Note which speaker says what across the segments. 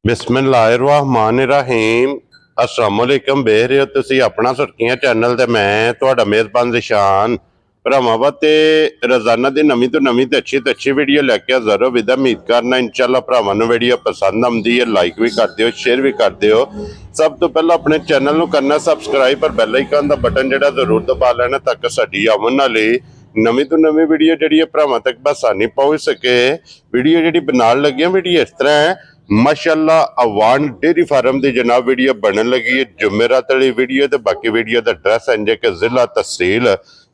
Speaker 1: बिस्मिल्लाहिर्रहमानिर्रहीम अस्सलाम वालेकुम। बेह रहे हो तुसी अपना सुर्खियां चैनल ते मैं तुहाडा मेज़बान ज़िशान भरावां ते रोजाना दी नवीं तो अच्छी वीडियो लैके हाज़र हो। विदा उम्मीद करना इंशाअल्लाह भरावां नूं वीडियो पसंद आउंदी है, लाइक भी कर दिओ, शेयर भी कर दिओ। सब तो पहला अपने चैनल नूं करना सबसक्राइब पर बैल आइकन दा बटन जिहड़ा जरूर दबा लेना ताकि साडी आउण वाली नवीं तो नवीं वीडियो जिहड़ी है भरावां तक बसानी पहुंच सके। वीडियो जिहड़ी बनाउण लगे वीडियो इस तरह है माशाअल्लाह अवान डेयरी फार्म की जनाब वीडियो बनन लगी है। जुमेरात वाली वीडियो तो बाकी वीडियो का एड्रैस है कि जिला तहसील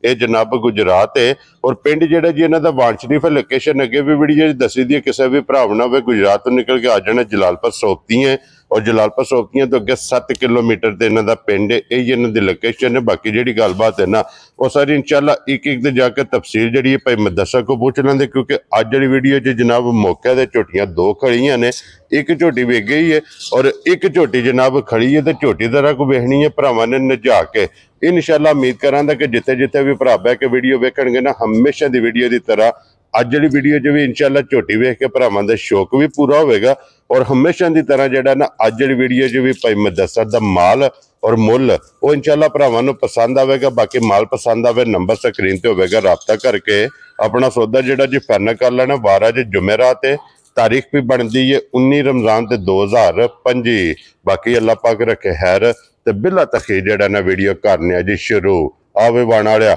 Speaker 1: ये जनाब गुजरात है और पिंड जिहड़ा जी इन्हां दा वान शरीफ लोकेशन अगे भी वीडियो दसी दी है। किसी भी भरा ना हो गुजरात तो निकल के आ जाना जलालपुर सोबती है और जलालपुर सोबतियां तो अगे 7 किलोमीटर से इन्हां दा पिंड है, यही इन्हां दी लोकेशन है। बाकी जिहड़ी गलबात है ना वो सारी इंशाअल्लाह एक एक दे जाके तफसील जिहड़ी है भाई मुदस्सर को पूछ लेंगे, क्योंकि अज जिहड़ी वीडियो च जनाब मौके ते झोटियां दो खड़ियां ने, एक झोटी वेच गई है और एक झोटी जनाब खड़ी है। तो झोटी तरह को वेखनी है भरावां ने नजा के इंशाअल्लाह उम्मीद करांगा कि जिथे जिथे भी भरा बह के वीडियो वेखणगे ना हमेशा दी वीडियो की तरह अज जिहड़ी वीडियो च भी इंशाअल्लाह झोटी वेख के भरावां दा शौक भी पूरा होगा और हमेशा की तरह जिहड़ा ना अज जिहड़ी वीडियो च भी भाई मुदस्सर दा माल और मुल वो इंशाअल्लाह भरावां नूं पसंद आवेगा। बाकी माल पसंद आवे नंबर स्क्रीन ते होवेगा, राबता करके अपना सौदा जिहड़ा जी फाइनल कर लेना। 12 ज जुमेरात है, तारीख भी बनती है 19 रमजान 2025। बाकी अल्लाह पाक रखे खैर ते बिला तखीर जिहड़ा ना वीडियो करने जी शुरू आवे बन वालिया।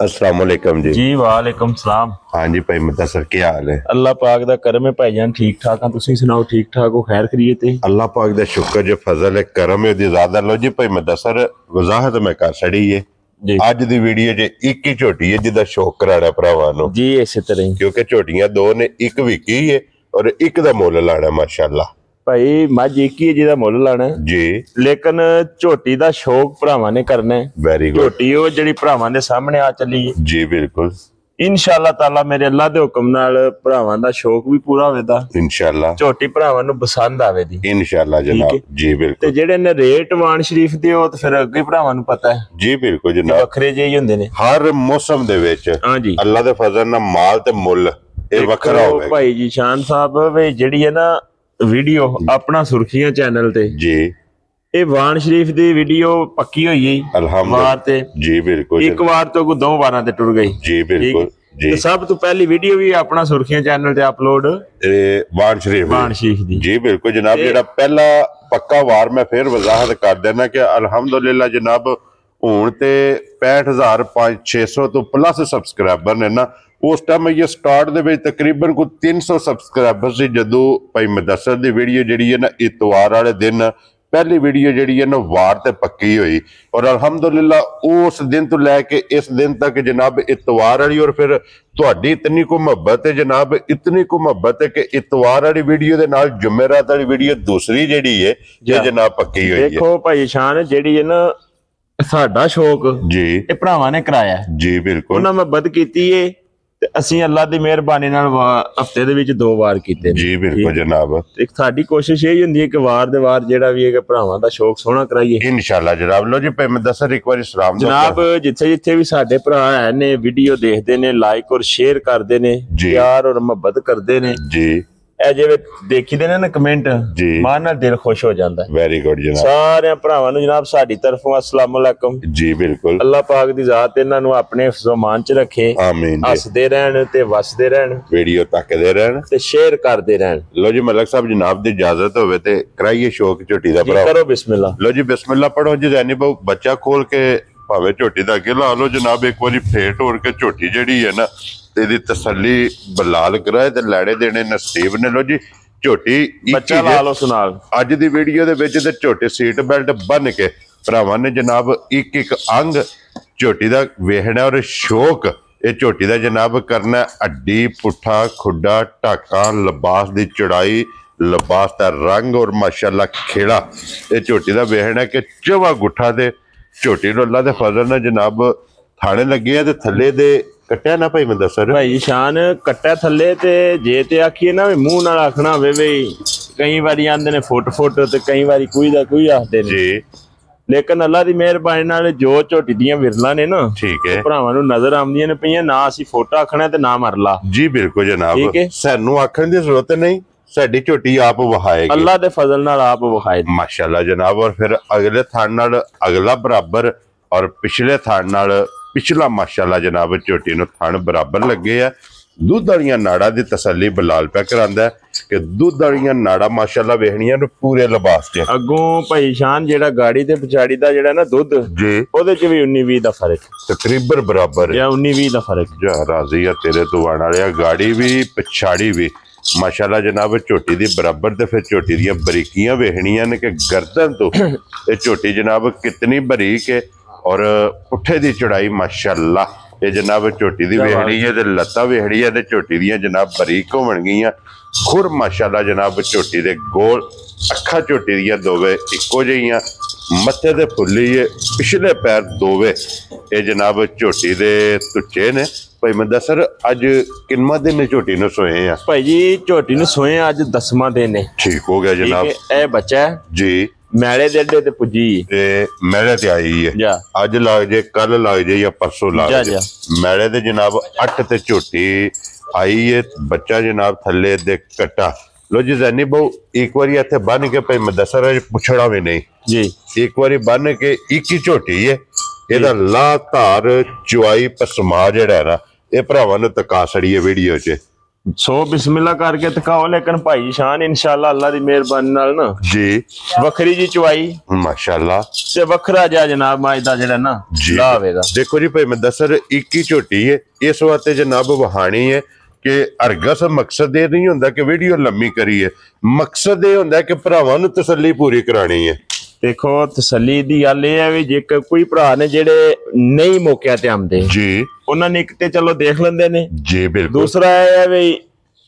Speaker 1: अस्सलाम वालेकुम जी।
Speaker 2: जी वालेकुम सलाम।
Speaker 1: हाँ जी भाई मुदस्सर क्या हाल है?
Speaker 2: अल्लाह पाक दा करम है भाईजान, ठीक ठाक हां, तुसीं सुनाओ ठीक ठाक हो, खैर खैरियत है?
Speaker 1: अल्लाह पाक दा शुक्र जो फजल है करम है दी ज़्यादा। लो जी भाई मुदस्सर वजाहत मैं कर छड़ी है अज दी वीडियो च एक ही झोटी है जिदा शौक कराना भरावां नूं
Speaker 2: जी इस तरह,
Speaker 1: क्योंकि झोटियां दो ने, एक विकी है और एक दा मुल लाना माशाअल्लाह।
Speaker 2: भाई मझ एक ही है जिहदा मुल लाना
Speaker 1: जी,
Speaker 2: लेकिन झोटी दा शौक भरावां ने करना है।
Speaker 1: Very good.
Speaker 2: झोटी वो जिहड़ी भरावां दे सामने आ चली है
Speaker 1: जी बिल्कुल,
Speaker 2: इंशाअल्लाह ताला मेरे अल्लाह दे हुक्म नाल भरावां दा शौक भी पूरा होवेगा।
Speaker 1: इंशाअल्लाह
Speaker 2: झोटी भरावां नूं पसंद आवेगी
Speaker 1: इंशाअल्लाह जनाब। जी
Speaker 2: ते
Speaker 1: बिल्कुल।
Speaker 2: जेहड़े ने रेट वान शरीफ दे ओ ते फिर अगे भरावां नूं पता है
Speaker 1: जी बिल्कुल जनाब,
Speaker 2: वखरे जे ही हुंदे ने
Speaker 1: हर मौसम दे विच
Speaker 2: हां जी।
Speaker 1: अल्लाह दे फजल नाल माल ते मुल ये वखरा होवेगा।
Speaker 2: भाई जी शान साहब वे जेहड़ी है ना वीडियो अपना सुर्खियां चैनल ते
Speaker 1: जी
Speaker 2: ये वान शरीफ दी वीडियो पक्की हुई है
Speaker 1: अल्हम्दुलिल्लाह
Speaker 2: वार ते
Speaker 1: जी बिल्कुल
Speaker 2: एक वार तो दो वारां ते टुर गई।
Speaker 1: जी बिल्कुल जी।
Speaker 2: तो सब तो पहली वीडियो भी अपना सुर्खियां चैनल ते अपलोड
Speaker 1: वान शरीफ
Speaker 2: दी
Speaker 1: जी बिल्कुल जनाब। जेड़ा पहला पक्का वार मैं फिर वजाहत कर देना कि अल्हम्दुलिल्लाह जनाब हुण ते 65,600 तो प्लस सबसक्राइबर ने ना। उस टाइम ये स्टार्ट दे विच तकरीबन को 300 सबसक्राइबर सी जदों भाई मुदस्सर दी वीडियो जिहड़ी है ना इतवार वाले दिन पहली वीडियो जिहड़ी है ना वार ते पक्की हुई और अल्हम्दुलिल्लाह उस दिन तो लैके इस दिन तक जनाब इतवार वाली और फिर तुहाडी इतनी को मुहब्बत है जनाब, इतनी को मुहब्बत है कि इतवार वाली वीडियो दे नाल जुमेरात वाली वीडियो दूसरी जिहड़ी है ये जनाब पक्की हुई है।
Speaker 2: देखो भाई शान जेहड़ी है ना साडा शौक
Speaker 1: जी
Speaker 2: ये भरावां ने कराया
Speaker 1: जी बिल्कुल।
Speaker 2: उन्हां मुहब्बत कीती है ते ਅਸੀਂ अल्लाह दी मेहरबानी नाल हफ्ते दे विच 2 वार कीते
Speaker 1: जी बिल्कुल जनाब।
Speaker 2: एक साडी कोशिश यही हुंदी है कि वार दे वार जेड़ा भी है कि भरावां दा शौक सोहना कराइए
Speaker 1: इंशाअल्लाह जनाब। लो जी भाई मुदस्सर एक बार सलाम
Speaker 2: जनाब जिथे जिथे भी साडे भरा है ने वीडियो देखते ने लाइक और शेयर करते ने प्यार और मुहब्बत करते ने
Speaker 1: जी
Speaker 2: ए जिवें देखीदे ने ना कमेंट
Speaker 1: जी
Speaker 2: मन नाल दिल खुश हो जांदा है।
Speaker 1: वेरी गुड जनाब।
Speaker 2: सारे भरावां नूं जनाब साडी तरफों अस्सलाम वालेकुम
Speaker 1: जी बिल्कुल।
Speaker 2: अल्लाह पाक दी जात इन्हां नूं अपने ज़मान च रखे,
Speaker 1: आमीन।
Speaker 2: हसदे रहन ते वसदे रहन,
Speaker 1: वीडियो तकदे रहन
Speaker 2: ते शेयर करदे रहन।
Speaker 1: लो जी मलक साहब जनाब दी इजाजत होवे ते कराइए शौक झोटी दा भरा।
Speaker 2: करो बिस्मिल्लाह।
Speaker 1: लो जी बिस्मिल्लाह पढ़ो जी जैनी बहु बच्चा खोल के भावे झोटी दा अगे ला लो जनाब। एक बारी फेट होर के झोटी जिहड़ी है ना तेरी तसल्ली बलाल कराए ते लैड़े देने नसीब ने। लो जी झोटी
Speaker 2: बच्चा ला लो सुनाल
Speaker 1: अज दी वीडियो दे विच ते झोटी सीट बेल्ट बन के भरावां ने जनाब एक एक अंग झोटी दा वेखना और शौक ये झोटी दा जनाब करना। हड्डी पुट्ठा खुड्डा टाका लिबास दी चौड़ाई लिबास दा रंग और माशाअल्लाह खेड़ा ये झोटी दा वेखना कि चवा गुठा दे झोटी नूं अल्लाह दे फजल नाल जनाब थाने लगे ते थल्ले दे कट्टिया ना भाई मुदस्सर
Speaker 2: भाई शान कट्टा थल्ले ते जे ते आखिए ना मुंह नाल आखना होवे वे कई बारी आंदे ने फुट फुट ते कई बारी कोई दा कोई आखदे ने
Speaker 1: जी।
Speaker 2: लेकिन अल्लाह दी मेहरबानी नाल जो झोटी दियां विरला ने ना
Speaker 1: ठीक है
Speaker 2: भरावां नूं नजर आउंदियां ने पईयां ना असीं फोटा आखना ते ना मरला।
Speaker 1: जी बिल्कुल जनाब।
Speaker 2: ठीक है
Speaker 1: सानू आखण दी जरूरत नहीं, ਸਾਡੀ ਝੋਟੀ ਆਪ ਵਹਾਏਗੀ
Speaker 2: ਅੱਲਾ ਦੇ ਫਜ਼ਲ ਨਾਲ ਆਪ ਵਿਖਾਏ
Speaker 1: माशाल्लाह जनाब। और फिर अगले थान नाल अगला बराबर और पिछले थान नाल पिछला माशाल्लाह जनाब झोटी नूं थान बराबर लगे है। दुध वालियां नाड़ा दी तसल्ली बलाल पे करांदा है कि दुध वालियां नाड़ा माशाल्लाह वेखणियां नूं पूरे लिबास च
Speaker 2: अगों भाई शान जेड़ा गाड़ी ते पछाड़ी दा जेड़ा ना दुध
Speaker 1: जी
Speaker 2: ओदे च भी 19-20 दा फर्क
Speaker 1: तकरीबन बराबर
Speaker 2: या 19-20 दा फर्क
Speaker 1: जा राजी है तेरे तो आने वाले गाड़ी भी पिछाड़ी भी माशाल्लाह जनाब झोटी दी बराबर। ते फिर झोटी दी बरीकियां वेखणियां ने कि गर्दन तो ये झोटी जनाब कितनी बरीक है और पुठे दी चढ़ाई माशाल्लाह ये जनाब झोटी दी वेखणी है ते लत्तां वेखणी है ते झोटी दी जनाब बरीक होवन गईयां। खुर माशाल्लाह जनाब झोटी दे गोल अखा झोटी दी दोवे इक्को जिहियां मत्थे ते फुल्ली है पिछले पैर दोवे ये जनाब झोटी दे तुच्चे ने। भाई मैं दसर अज किन्ना दिन झोटी नूं सोए आ
Speaker 2: भाई जी झोटी नूं सोए अज 10वां दिन है
Speaker 1: ठीक हो गया जनाब
Speaker 2: ए बच्चा है
Speaker 1: जी
Speaker 2: मैले दे अड्डे ते पुजी
Speaker 1: ते मेले ते आई है
Speaker 2: जा
Speaker 1: अज लग जाए कल लग जाए या परसों लग
Speaker 2: जा
Speaker 1: जाए मेले ते जनाब 8 ते झोटी आई है बच्चा जनाब थले दे कट्टा लो जी जैनी बहु एक बारी इत्थे बन के भाई मैं दसर पुछड़ा भी नहीं
Speaker 2: जी एक
Speaker 1: बारी बन के एक ही झोटी है ਇਹਦਾ ਲਾ ਧਾਰ ਚੁਆਈ ਪਸਮਾ ਜਿਹੜਾ ਹੈ ਨਾ ਇਹ ਭਰਾਵਾਂ ਨੂੰ ਤਕਾ ਛੜੀ ਹੈ ਵੀਡੀਓ 'ਚ
Speaker 2: सो बिस्मिल्लाह करके तकाओ लेकिन भाई शान इंशाल्लाह अल्लाह दी मेहरबानी नाल ना
Speaker 1: जी
Speaker 2: वखरी जी चुवाई
Speaker 1: माशाल्लाह
Speaker 2: ते वखरा जा जनाब माज दा जेड़ा ना ला आवेगा।
Speaker 1: देखो जी भाई मैं दसर एक ही झोटी है इस वास्ते जनाब वहानी है कि हरगस मकसद ये नहीं होंदा कि वीडियो लम्मी करिए मकसद ये होंदा कि भरावां नूं तसल्ली पूरी करानी है।
Speaker 2: देखो तसल्ली दी गल ये है भी जे कोई भरा ने जेड़े नहीं मौके ते आंदे
Speaker 1: जी
Speaker 2: ਉਹਨਾਂ ਨੇ ਇੱਕ ਤੇ ਚਲੋ ਦੇਖ ਲੈਂਦੇ ਨੇ
Speaker 1: जी बिल्कुल
Speaker 2: दूसरा ਇਹ ਹੈ ਵੀ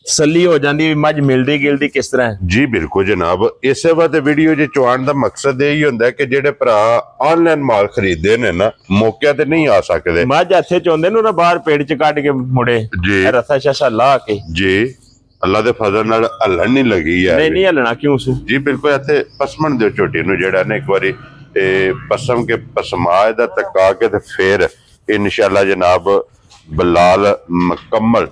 Speaker 2: ਤਸੱਲੀ ਹੋ ਜਾਂਦੀ ਵੀ ਮੱਝ ਮਿਲਦੀ ਗਿਲਦੀ ਕਿਸ ਤਰ੍ਹਾਂ ਹੈ।
Speaker 1: जी बिल्कुल जनाब इसे वास्ते वीडियो जे चुआण दा मकसद यही होंदा कि जेड़े भरा ऑनलाइन माल खरीददे ने ना मौके ते नहीं आ सकदे
Speaker 2: ਮੱਝ ਹੱਥੇ ਚ ਹੁੰਦੇ ਨੇ ਉਹਨਾਂ ਬਾਹਰ ਪੇੜ ਚ ਕੱਢ ਕੇ ਮੁੜੇ
Speaker 1: जी
Speaker 2: ਰਸਾ ਸ਼ਸਾ ਲਾ ਕੇ
Speaker 1: जी अल्लाह दे फजल नाल हलन नहीं लगी है
Speaker 2: नहीं हलना क्यों सू
Speaker 1: जी बिल्कुल इत्थे पसमन दे झोटी नूं जेड़ा ने एक बारी पसम के पसमाए दा तका के ते फिर इंशाल्लाह जनाब बलाल मुकम्मल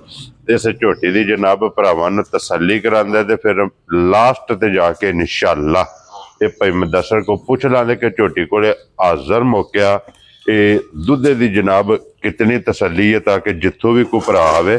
Speaker 1: इस झोटी दी जनाब भरावां नूं तसल्ली करांदा ते फिर लास्ट ते जाके इंशाल्लाह ये भाई मुदस्सर को पूछ लांदे कि झोटी कोले हाज़र मौका दुद्धे दी जनाब कितनी तसल्ली है ताकि जिथों भी कोई भरा आवे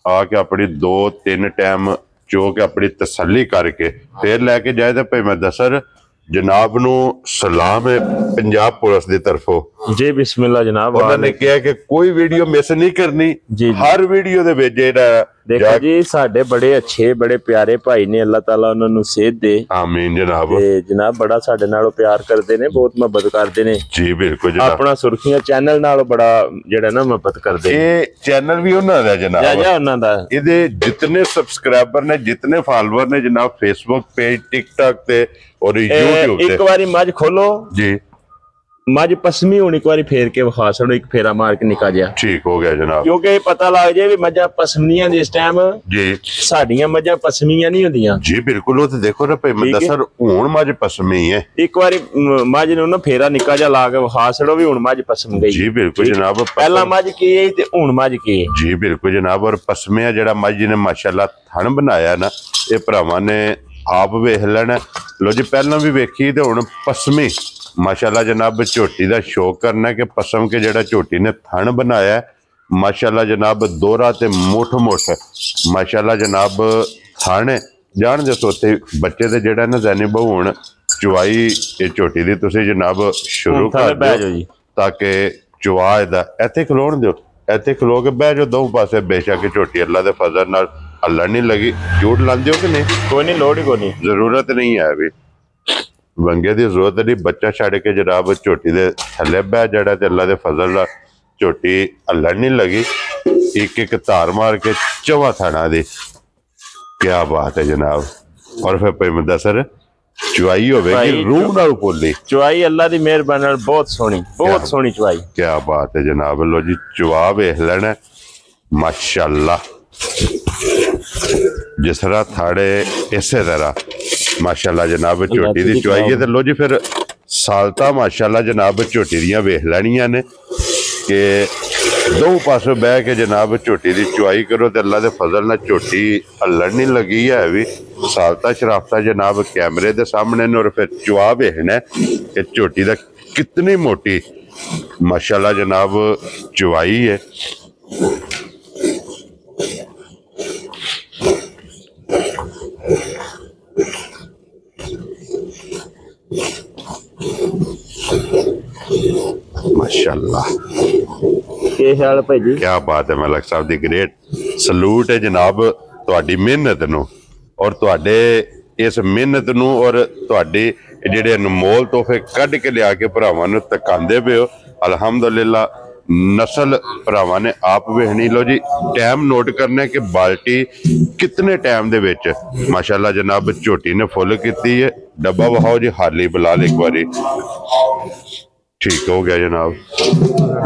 Speaker 1: आके अपनी 2-3 टाइम चो के अपनी तसल्ली करके फिर लैके जाए तो भाई मैं दसर जनाब नूं सलाम है पंजाब पुलिस की तरफों
Speaker 2: जी बिस्मिल्लाह जनाब
Speaker 1: उन्होंने कहा कि कोई वीडियो मिस नहीं करनी
Speaker 2: जी
Speaker 1: हर वीडियो दे विच जेड़ा
Speaker 2: देखो जी साडे बड़े अच्छे बड़े प्यारे भाई ने अल्लाह ताला उन्हां नूं सेहत दे
Speaker 1: आमीन जनाब
Speaker 2: ते जनाब बड़ा साडे नालों प्यार करदे ने बहुत मोहब्बत करदे ने
Speaker 1: जी बिल्कुल जनाब
Speaker 2: अपना सुर्खियां चैनल नालों बड़ा जेड़ा ना मोहब्बत करदे
Speaker 1: ये चैनल भी उन्हां दा जनाब
Speaker 2: जा उन्हां दा
Speaker 1: इहदे जितने सब्सक्राइबर ने जितने फॉलोअर ने जनाब फेसबुक पेज टिकटॉक ते और यूट्यूब ते
Speaker 2: एक बारी मज खोलो
Speaker 1: जी
Speaker 2: मज पसमी हुण एक बारी फेर के विखा छड़ो एक फेरा मार के निका जा
Speaker 1: ठीक हो गया जनाब
Speaker 2: क्योंकि पता लग जाए भी मजा पसमियां जिस टाइम
Speaker 1: जी
Speaker 2: साडियां मजा पसमियां नहीं होंदियां
Speaker 1: जी बिल्कुल वो तो देखो ना भाई मुदस्सर हुण मज पसमी है
Speaker 2: एक बारी मज नूं ना फेरा निका जा ला के विखा छड़ो भी हुण मज पसम गई
Speaker 1: जी बिल्कुल जनाब
Speaker 2: पहला मज की है ते हुण मज की है
Speaker 1: जी बिल्कुल जनाब और पसमिया जेड़ा मज ने माशाल्लाह थन बनाया ना ये भरावां ने आप वेख लेना लो जी पहला भी वेखी ते हुण पसमी माशाल्लाह जनाब झोटी का शौक करना कि पसम के जेड़ा झोटी ने थन बनाया माशाल्लाह जनाब दोहरा ते मुठ माशाल्लाह जनाब थन जान दे सोते बच्चे ते जेड़ा ना जैनी बहु हुण चुवाई ये झोटी दी तुसीं जनाब शुरू कर दो ताकि चुवा इहदा इत्थे खलोण दिओ इत्थे खलो के बह जाओ दों पासे बेशक झोटी अल्लाह दे फजल नाल हल्लण नहीं लगी झूठ लांदे हो कि नहीं
Speaker 2: कोई नहीं लोड़ ही कोई नहीं
Speaker 1: जरूरत नहीं है अभी वंगे की जरूरत नहीं बच्चा छड़ के जनाब झोटी दे थले बह जड़ा ते अल्लाह दे फजल नाल झोटी हल्लण नहीं लगी एक एक धार मार के चवा थाना दी क्या बात है जनाब और फिर भाई मुदस्सर चुवाई होवेगी रूह नाल पोली
Speaker 2: चुवाई अल्लाह दी मेहरबानी नाल बहुत सोहनी चुवाई
Speaker 1: क्या बात है जनाब लो जी चुवा वेख लेना माशाल्लाह जिस तरह थाड़े इसे तरह माशाल्लाह जनाब झोटी दी चुवाई है तो लो जी फिर सालता माशाल्लाह जनाब झोटी दियां वेख लैनियां ने कि दो पासों बह के जनाब झोटी दी चुवाई करो तो अल्लाह दे फजल नाल झोटी हल्लण नहीं लगी है भी सालता शराफता जनाब कैमरे के सामने ने और फिर चुआ वेखना कि झोटी का कितनी मोटी माशाल्लाह जनाब चुवाई है। माशाल्लाह क्या बात है मलक साहब दी ग्रेट सलूट है जनाब तुहाडी मेहनत नूं और तुहाडे इस मेहनत नूं और तुहाडे जिहड़े अनमोल तोहफे कढ के लिया के भरावां नूं तकांदे पे हो। अल्हम्दुलिल्लाह नस्ल भरावां ने आप वेखनी। लो जी टाइम नोट करना कि बाल्टी कितने टाइम दे विच माशाल्लाह जनाब झोटी ने फुल कीती है। डब्बा वहाओ जी हाली बिलाल एक बारी ठीक हो गया जनाब।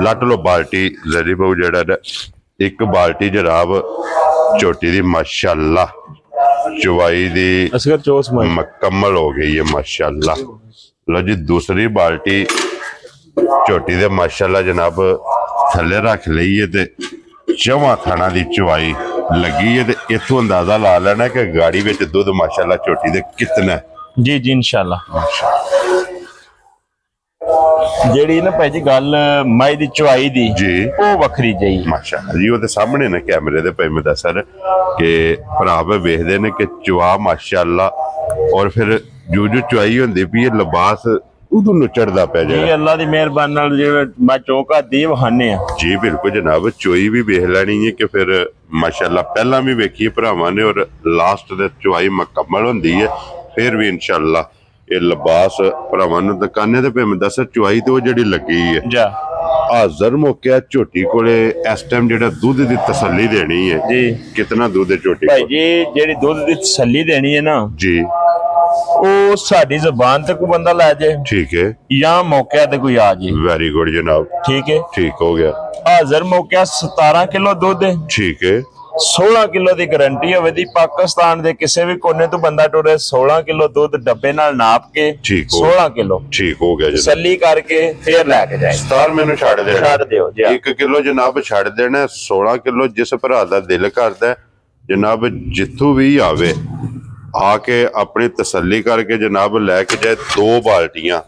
Speaker 1: लट लो बाल्टी जरी बहु जड़ा एक बाल्टी जनाब झोटी दी माशाल्लाह चुवाई दी मुकम्मल हो गई है माशाल्लाह। लो जी दूसरी बाल्टी झोटी दे माशाल्लाह जनाब थले रख ली है ते चौवां थाना दी चुवाई लगी है ते इथों अंदाजा ला लेना कि गाड़ी विच दुध माशाल्लाह झोटी दे कितना
Speaker 2: जी जी इंशाल्लाह। जेड़ी ना भाई जी गल माई दी चुवाई दी
Speaker 1: जी
Speaker 2: ओ वखरी जाई
Speaker 1: माशाल्लाह जी। वो सामने ने कैमरे दे भाई मुदस्सर के भरा वेखदे ने कि चुआ माशाल्लाह और फिर जो जो चुआई होंदी पई है लिबास उदू नुचड़दा पे
Speaker 2: जी अल्लाह दी मेहरबानी नाल जिवें मैं चौका दी वहाने
Speaker 1: जी बिल्कुल जनाब। चुई भी वेख लेनी है कि फिर माशाल्लाह पहला भी वेखी भरावां ने और लास्ट दे चुआई मुकम्मल होंदी है फिर भी इंशाल्लाह ये लिबास भरावां नूं दुकाने ते पे दस चुआई तो जिहड़ी लगी है
Speaker 2: जा
Speaker 1: हाजर मौके झोटी कोले इस टाइम जेड़ा दूध दी तसल्ली देनी है
Speaker 2: जी
Speaker 1: कितना दूध है झोटी
Speaker 2: भाई जी जेड़ी दूध दी तसल्ली देनी है ना
Speaker 1: जी
Speaker 2: ओ साडी ज़बान ते कोई बंदा लै जाए
Speaker 1: ठीक है
Speaker 2: या मौके ते कोई आ जाए
Speaker 1: वेरी गुड जनाब
Speaker 2: ठीक है
Speaker 1: ठीक हो गया।
Speaker 2: हाजर मौके 17 किलो दूध है
Speaker 1: ठीक है
Speaker 2: 16 किलो दी गारंटी होवे दी पाकिस्तान दे किसी भी कोने तो बंदा टुरे 16 किलो दूध डब्बे नाल नाप के 16 किलो
Speaker 1: ठीक हो गया
Speaker 2: तसल्ली करके फिर लेके जाए
Speaker 1: 17 मैनू छड़ दे
Speaker 2: दियो जी
Speaker 1: 1 किलो जनाब छड़ देना 16 किलो जिस भरा दा दिल करदा जनाब जिथों भी आवे आके अपनी तसल्ली करके जनाब लैके जाए 2 बाल्टियां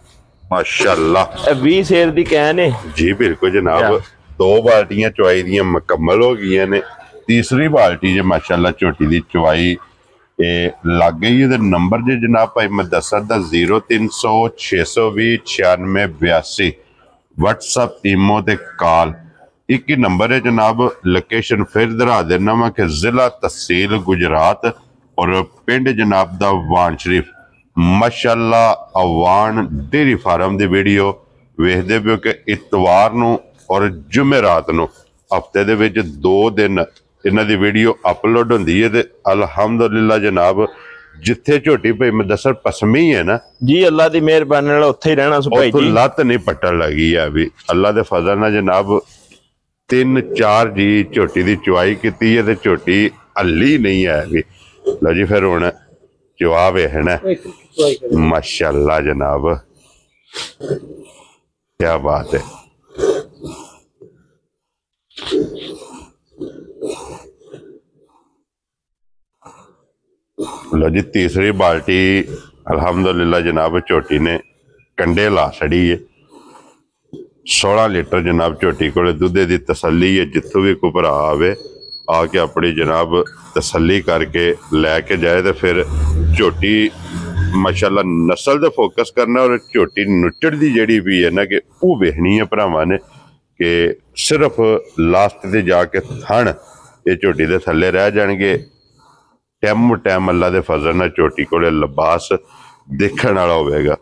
Speaker 1: माशाल्लाह
Speaker 2: 20 शेर दी कैन है जी
Speaker 1: बिल्कुल जनाब 2 बाल्टियां चुआई दियां मुकम्मल हो गई ने। तीसरी बाल्टी जो माशाल्लाह झोटी दी चुआई लग गई है नंबर जो जनाब भाई मुदस्सर दा 0300 620 9682 व्हाट्सएप ईमो ते कॉल एक ही नंबर है जनाब। लोकेशन फिर दोहरा देना वा कि जिला तहसील गुजरात और पिंड जनाब दा वान शरीफ माशाल्लाह अवान डेयरी फार्म दी वीडियो वेखदे पे कि इतवार नूं और जुमेरात नूं हफ्ते दे विच 2 दिन इन्हां दी वीडियो अपलोड होंदी है ते अल्हम्दुलिल्लाह जनाब जिथे झोटी भाई मुदस्सर पसमी है ना
Speaker 2: जी अल्लाह दी मेहरबानी नाल उत्थे ही रहना सो भाई जी
Speaker 1: लत नहीं पट्टन लगी है अभी अल्लाह दे फजल नाल जनाब 3-4 जी झोटी दी चुआई कीती है ते झोटी हल्ली नहीं है अभी। लो जी फिर हुण चुआ वेखना माशाल्लाह जनाब क्या बात है। लो जी तीसरी बाल्टी अल्हम्दुलिल्लाह जनाब झोटी ने कंडे ला छड़ी है 16 लीटर जनाब झोटी को दुधे की तसल्ली है। जितों भी कोई भरा आवे आके अपनी जनाब तसल्ली करके लैके जाए तो फिर झोटी माशाल्लाह नस्ल दे फोकस करना और झोटी नुचड़ दी जड़ी भी है ना कि वो वेखनी है भरावां ने कि सिर्फ लास्ट ते जाके थण ये झोटी दे थल्ले रह जाएंगे। टाइम टाइम अल्लाह दे फजल नाल झोटी कोले लिबास देखण वाला होवेगा।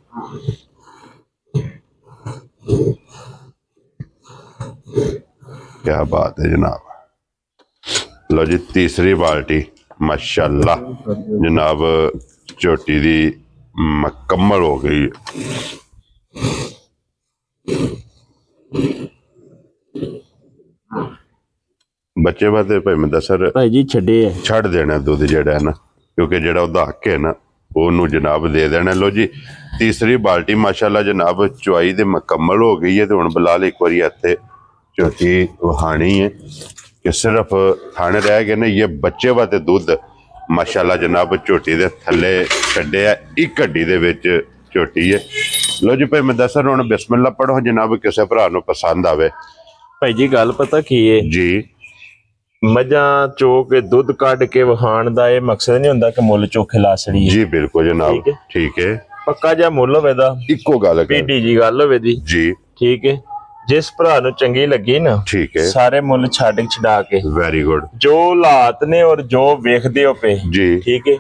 Speaker 1: क्या बात है जनाब। लो जी तीसरी बाल्टी माशाल्लाह जनाब झोटी दी मुकम्मल हो गई। बच्चे वास्ते भाई मुदस्सर
Speaker 2: भाई जी
Speaker 1: छड़ देना दुध जेड़ा है ना क्योंकि जेड़ा उहदा हक है ना ओनू जनाब दे देना। लो जी तीसरी बाल्टी माशाल्लाह जनाब चुआई दे मुकम्मल हो गई है तो हुण बिलाल एक बारी इत्थे झोटी वहानी है कि सिर्फ थाने रह गए ना। ये बच्चे वास्ते दुध ਮਾਸ਼ਾਅੱਲਾ ਜਨਾਬ ਝੋਟੀ ਦੇ ਥੱਲੇ ਛੱਡਿਆ ਇੱਕ ਹੱਡੀ ਦੇ ਵਿੱਚ ਝੋਟੀ ਹੈ। ਲੋ ਜੀ ਭਾਈ ਮੁਦੱਸਰ ਹੁਣ ਬਿਸਮਿਲ੍ਲਾ ਪੜੋ ਜਨਾਬ, ਕਿਸੇ ਭਰਾ ਨੂੰ ਪਸੰਦ ਆਵੇ।
Speaker 2: ਭਾਈ ਜੀ ਗੱਲ ਪਤਾ ਕੀ ਹੈ
Speaker 1: ਜੀ
Speaker 2: ਮੱਝਾਂ ਚੋ ਕੇ ਦੁੱਧ ਕੱਢ ਕੇ ਵਹਾਣ ਦਾ ਇਹ ਮਕਸਦ ਨਹੀਂ ਹੁੰਦਾ ਕਿ ਮੁੱਲ ਚੋਖੇ ਲਾ ਛੜੀਏ।
Speaker 1: ਜੀ ਬਿਲਕੁਲ ਜਨਾਬ,
Speaker 2: ਠੀਕ ਹੈ।
Speaker 1: ਠੀਕ ਹੈ,
Speaker 2: ਪੱਕਾ ਜਿਹਾ ਮੁੱਲ ਹੋਵੇ ਦਾ,
Speaker 1: ਇੱਕੋ ਗੱਲ ਕਰ
Speaker 2: ਪੀਡੀ ਜੀ ਗੱਲ ਹੋਵੇ ਦੀ।
Speaker 1: ਜੀ
Speaker 2: ਠੀਕ ਹੈ, ਜਿਸ ਭਰਾ ਨੂੰ ਚੰਗੀ ਲੱਗੀ ਨਾ
Speaker 1: ਠੀਕ ਹੈ,
Speaker 2: ਸਾਰੇ ਮੁੱਲ ਛੱਡ ਛਡਾ ਕੇ
Speaker 1: ਵੈਰੀ ਗੁੱਡ
Speaker 2: ਜੋ ਹਾਲਾਤ ਨੇ ਔਰ ਜੋ ਵੇਖਦੇ ਹੋ ਪਏ,
Speaker 1: ਜੀ
Speaker 2: ਠੀਕ ਹੈ,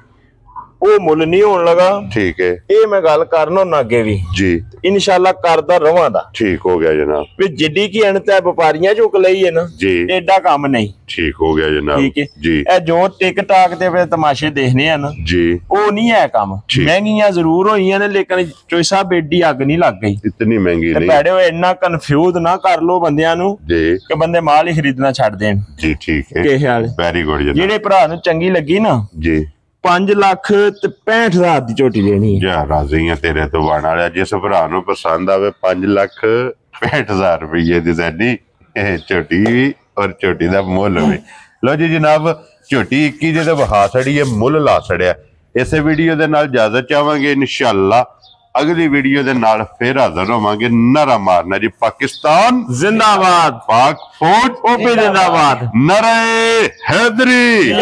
Speaker 2: ਉਹ ਮੁੱਲ ਨਹੀਂ ਹੋਣ ਲਗਾ।
Speaker 1: ਠੀਕ ਹੈ
Speaker 2: ਇਹ ਮੈਂ ਗੱਲ ਕਰਨਾ ਨਾ ਅੱਗੇ ਵੀ
Speaker 1: ਜੀ,
Speaker 2: ਇਨਸ਼ਾਅੱਲਾ ਕਰਦਾ ਰਵਾਂ ਦਾ।
Speaker 1: ਠੀਕ ਹੋ ਗਿਆ ਜਨਾਬ,
Speaker 2: ਵੀ ਜਿੱਡੀ ਕੀ ਅਣਤ ਹੈ ਵਪਾਰੀਆਂ ਚੁੱਕ ਲਈ ਹੈ ਨਾ,
Speaker 1: ਜੀ
Speaker 2: ਐਡਾ ਕੰਮ ਨਹੀਂ।
Speaker 1: ਠੀਕ ਹੋ ਗਿਆ ਜਨਾਬ,
Speaker 2: ਠੀਕ ਹੈ,
Speaker 1: ਜੀ
Speaker 2: ਇਹ ਜੋ ਟਿਕਟਾਕ ਤੇ ਵੇ ਤਮਾਸ਼ੇ ਦੇਖਨੇ ਆ ਨਾ,
Speaker 1: ਜੀ
Speaker 2: ਉਹ ਨਹੀਂ ਹੈ ਕੰਮ।
Speaker 1: ਠੀਕ।
Speaker 2: ਮਹਿੰਗੀਆਂ ਜ਼ਰੂਰ ਹੋਈਆਂ ਨੇ ਲੇਕਿਨ ਚੋਈ ਸਾਹਿਬ ਐਡੀ ਅੱਗ ਨਹੀਂ ਲੱਗ ਗਈ।
Speaker 1: ਇਤਨੀ ਮਹਿੰਗੀ
Speaker 2: ਤੇ
Speaker 1: ਨਹੀਂ
Speaker 2: ਭੈੜਿਓ ਇੰਨਾ ਕਨਫਿਊਜ਼ ਨਾ ਕਰ ਲੋ ਬੰਦਿਆਂ ਨੂੰ
Speaker 1: ਜੀ,
Speaker 2: ਕਿ ਬੰਦੇ ਮਾਲ ਹੀ ਖਰੀਦਣਾ ਛੱਡ ਦੇਣ।
Speaker 1: ਜੀ ਠੀਕ ਹੈ,
Speaker 2: ਕੀ ਖਿਆਲ ਹੈ?
Speaker 1: ਵੈਰੀ ਗੁੱਡ ਜਨਾਬ,
Speaker 2: ਜਿਹੜੇ ਭਰਾ ਨੂੰ ਚੰਗੀ ਲੱਗੀ ਨਾ,
Speaker 1: ਜੀ
Speaker 2: 5 ਲੱਖ ਤੇ 65,000 ਦੀ ਝੋਟੀ ਦੇਣੀ ਹੈ।
Speaker 1: ਜਾ ਰਾਜ਼ੀ ਆ ਤੇਰੇ ਤੋਂ ਬਣ ਵਾਲਿਆ। ਜਿਸ ਭਰਾ ਨੂੰ ਪਸੰਦ ਆਵੇ 5,65,000 ਰੁਪਏ ਦੀ ਸਾਡੀ ਇਹ ਝੋਟੀ ਵੀ ਔਰ ਝੋਟੀ ਦਾ ਮੁੱਲ ਵੀ। ਲੋ ਜੀ ਜਨਾਬ ਝੋਟੀ 21 ਜਿਹਦੇ ਵਹਾ ਛੜੀ ਹੈ, ਮੁੱਲ ਲਾ ਛੜਿਆ। ਇਸੇ ਵੀਡੀਓ ਦੇ ਨਾਲ ਇਜਾਜ਼ਤ ਚਾਹਾਂਗੇ, ਇਨਸ਼ਾਅੱਲਾ ਅਗਲੀ ਵੀਡੀਓ ਦੇ ਨਾਲ ਫਿਰ ਹਾਜ਼ਰ ਹੋਵਾਂਗੇ। ਨਾਰਾ ਮਾਰਨਾ ਜੀ ਪਾਕਿਸਤਾਨ
Speaker 2: ਜ਼ਿੰਦਾਬਾਦ,
Speaker 1: ਪਾਕ ਫੌਜ
Speaker 2: ਓਪੀ ਜ਼ਿੰਦਾਬਾਦ,
Speaker 1: ਨਾਰੇ ਹੈਦਰੀ।